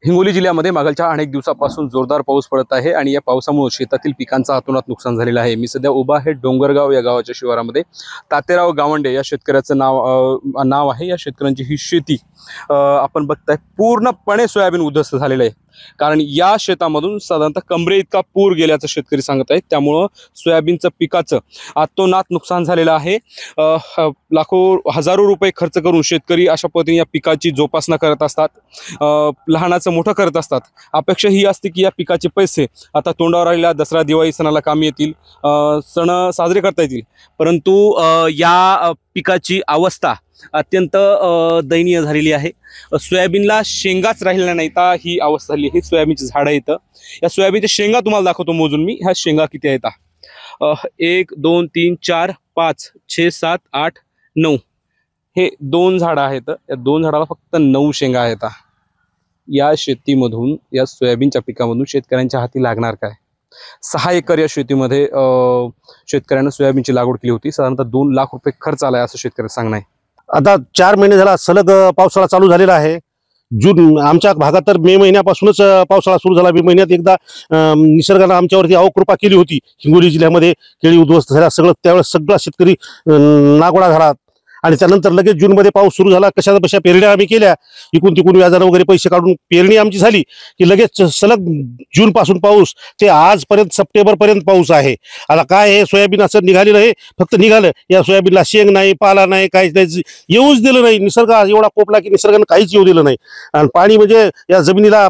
हिंगोली जिल्ह्यामध्ये मागच्या अनेक दिवसापासून जोरदार पाऊस पडत आहे आणि या पावसामुळे शेतातील पिकांचं हातोनात नुकसान झालेलं आहे। मी सध्या उभा आहे डोंगरगाव या गावाच्या शिवारामध्ये। तातेराव गावंडे या शेतकऱ्याचं नाव आहे। या शेतकऱ्यांची ही शेती आपण बघताय पूर्णपणे सोयाबीन उद्ध्वस्त झालेलं आहे, कारण या शेतामधून साधारणतः कमरे इतका पूर गेल्याचं शेतकरी सांगत आहेत। त्यामुळे सोयाबीनचं पिकाचं हातोनात नुकसान झालेलं आहे। लाखो हजारो रुपये खर्च करून शेतकरी अशा पद्धतीने या पिकाची जोपासना करत असतात, लहानाचं मोठं करत असतात। अपेक्षा ही असते की या पिकाचे पैसे आता तोंडावर आलेल्या दसरा दिवाळी सणाला कामी येतील, सण साजरे करता येतील, परंतु या पिकाची अवस्था अत्यंत दयनीय झालेली आहे। सोयाबीनला शेंगाच राहिलेल्या नाही तर ही अवस्था झाली आहे। सोयाबीनची झाडं येतं, या सोयाबीनच्या शेंगा तुम्हाला दाखवतो मोजून मी। ह्या शेंगा किती आहेत? 1 2 3 4 5 6 7 8 9 हे 2 झाडं आहेत। या 2 झाडाला फक्त 9 शेंगा आहेत। या शेतीमधून, या सोयाबीनच्या पिकामधून शेतकऱ्यांच्या हाती लागणार काय? 6 एकर या शेतीमध्ये शेतकऱ्यांना सोयाबीनची लागवड केली होती। साधारणतः 2 लाख रुपये खर्च आलाय असं शेतकऱ्याचं सांगणं आहे। आता 4 महिने झाला सलग पावसाळा चालू झालेला आहे। जून आमच्या भागात तर मे महिन्यापासूनच पावसाळा सुरू झाला। मे महिन्यात एकदा निसर्गाने आमच्यावरती अवकृपा केली होती। हिंगोली जिल्ह्यामध्ये केळी उद्ध्वस्त झाल्या, त्यावेळेस सगळा शेतकरी नागोडा झाला आणि त्यानंतर लगेच जूनमध्ये पाऊस सुरू झाला। कशा बशा पेरण्या आम्ही केल्या, इकून तिकून व्याजानं वगैरे पैसे काढून पेरणी आमची झाली की लगेच सलग जून पासून पाऊस ते आजपर्यंत सप्टेंबरपर्यंत पाऊस आहे। आता काय हे सोयाबीन असं निघालेलं आहे, फक्त निघालं। या सोयाबीनला शेंग नाही, पाला नाही, काहीच नाही, येऊच दिलं नाही। निसर्ग एवढा कोपला की निसर्गानं काहीच येऊ दिलं नाही आणि पाणी म्हणजे या जमिनीला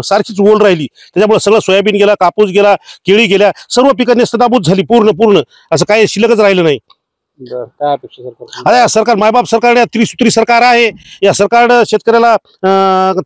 सारखीच ओल राहिली। त्याच्यामुळे सगळं सोयाबीन गेला, कापूस गेला, केळी गेल्या, सर्व पिकं नेस्तनाबूत झाली पूर्ण असं काही शिल्लकच राहिलं नाही। काय अपेक्षा सरकार? आता सरकार मायबाप सरकार त्रिसूत्री सरकार आहे। या सरकारनं शेतकऱ्याला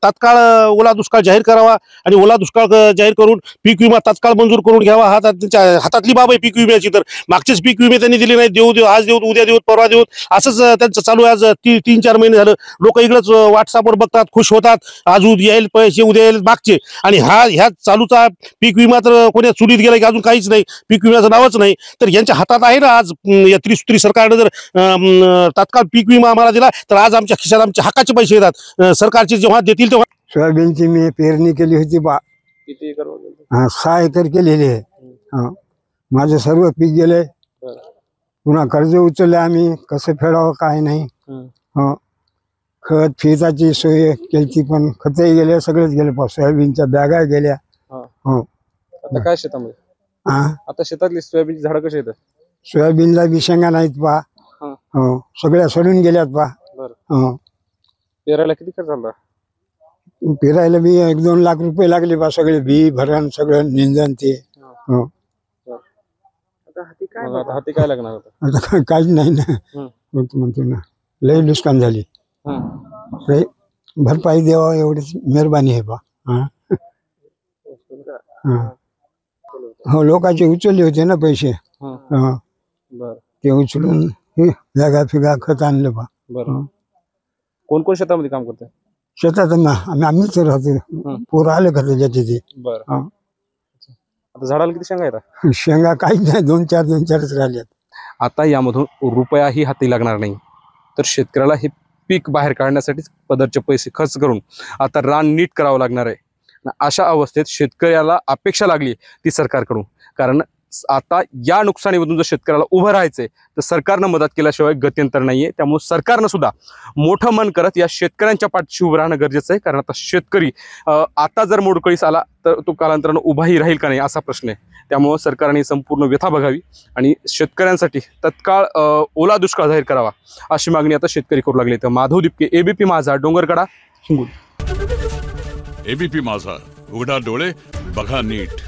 तात्काळ ओला दुष्काळ जाहीर करावा आणि ओला दुष्काळ जाहीर करून पीक विमा तात्काळ मंजूर करून घ्यावा। त्यांच्या हातातली बाब आहे पीक विम्याची। तर मागचेच पीक विमे त्यांनी दिले नाही। देऊ आज देऊ, उद्या देऊ, परवा देऊ, असंच त्यांचं चालू आहे। आज 3-4 महिने झालं लोक इकडंच व्हॉट्सअपवर बघतात, खुश होतात, आज उद्या येईल पैसे, उद्या येईल मागचे। आणि ह्या चालूचा पीक विमा तर कोण्या चुलीत गेला की अजून काहीच नाही, पीक विम्याचं नावच नाही। तर यांच्या हातात आहे ना आज या त्रिसूत्री सरकारने जर तात्काळ पीक विमा आम्हाला दिला तर आज आमच्या खिशात आमच्या हक्काचे पैसे येतात। सरकारचे जेव्हा देतील तेव्हा। सोयाबीनची मी पेरणी केली होती बा। किती एकर? 6 एकर केलेली आहे। माझं सर्व पीक गेले, पुन्हा कर्ज उचलले आम्ही, कसं फेडावं काय नाही। खत फिताची सोय केली पण खतही गेले, सगळेच गेले। सोयाबीनच्या बॅगा गेल्या। आता काय शेतामध्ये? आता शेतातली सोयाबीनची झाडं कशी येतात? सोयाबीनला बी शेंगा नाहीत पा, सगळ्या सडून गेल्यात पा। पेरायला किती खर्च झाला? पेरायला बी 1-2 लाख रुपये लागले बा, सगळे बी भरण, सगळं निंदन ते। हाती काय लागणार होतं? आता काहीच नाही ना, म्हणतो ना लय नुकसान झाली। भरपाई द्यावा एवढीच मेहरबानी आहे बा। हो, लोकांचे उचलले होते ना पैसे, ते उचलून जागा फिगा खत आणलं बा। कोण कोण शेतामध्ये काम करते? शेतात आम्हीच राहतो, पोरं आले का त्याच्यात ते। आता झाडाला किती शेंगा येतात? शेंगा काहीच नाही, 2-4च राहिल्यात। आता यामधून रुपयाही हाती लागणार नाही, तर शेतकऱ्याला हे पीक बाहेर काढण्यासाठी पदरचे पैसे खर्च करून आता रान नीट करावं लागणार आहे। अशा अवस्थेत शेतकऱ्याला अपेक्षा लागली ती सरकारकडून, कारण आता या नुकसानीमधून जर शेतकऱ्याला उभं राहायचंय तर सरकारनं मदत केल्याशिवाय गत्यंतर नाहीये। त्यामुळे सरकारनं सुद्धा मोठं मन करत या शेतकऱ्यांच्या पाठीशी उभं राहणं गरजेचं आहे, कारण आता शेतकरी आता जर मोडकळीस आला तर तो कालांतरानं उभाही राहील का नाही असा प्रश्न आहे। त्यामुळे सरकारने संपूर्ण व्यथा बघावी आणि शेतकऱ्यांसाठी तत्काळ ओला दुष्काळ जाहीर करावा अशी मागणी आता शेतकरी करू लागले। तर माधव दिपके, एबीपी माझा, डोंगरकडा, हिंगोली। एबीपी माझा, उघडा डोळे बघा नीट।